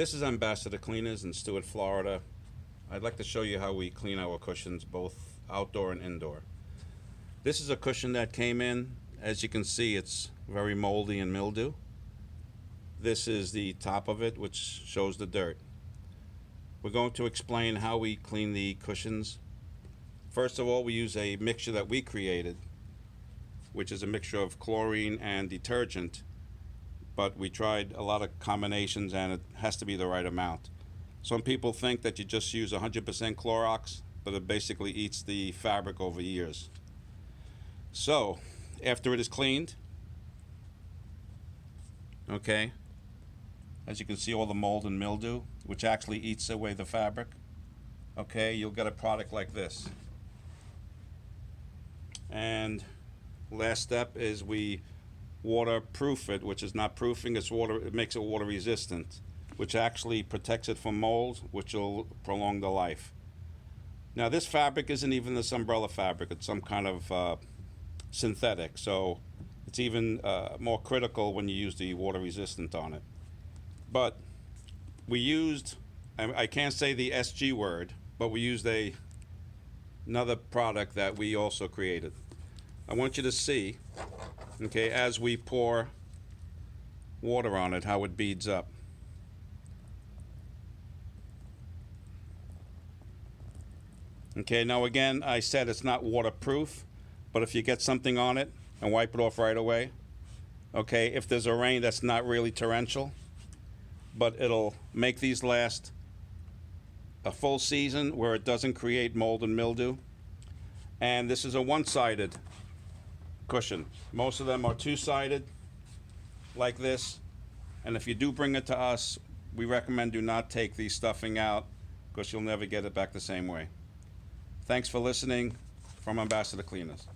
This is Ambassador Cleaners in Stewart, Florida. I'd like to show you how we clean our cushions, both outdoor and indoor. This is a cushion that came in. As you can see, it's very moldy and mildew. This is the top of it, which shows the dirt. We're going to explain how we clean the cushions. First of all, we use a mixture that we created, which is a mixture of chlorine and detergent, but we tried a lot of combinations and it has to be the right amount. Some people think that you just use 100% Clorox, but it basically eats the fabric over years. So, after it is cleaned, okay, as you can see all the mold and mildew, which actually eats away the fabric, okay, you'll get a product like this. And last step is we waterproof it, which is not proofing, it's water, it makes it water resistant, which actually protects it from mold, which will prolong the life. Now this fabric isn't even this umbrella fabric, it's some kind of synthetic, so it's even more critical when you use the water resistant on it. But we used, I can't say the SG word, but we used another product that we also created. I want you to see, okay, as we pour water on it, how it beads up. Okay, now again, I said it's not waterproof, but if you get something on it and wipe it off right away, okay, if there's a rain that's not really torrential, but it'll make these last a full season where it doesn't create mold and mildew. And this is a one-sided cushion. Most of them are two-sided, like this. And if you do bring it to us, we recommend do not take the stuffing out because you'll never get it back the same way. Thanks for listening from Ambassador Cleaners.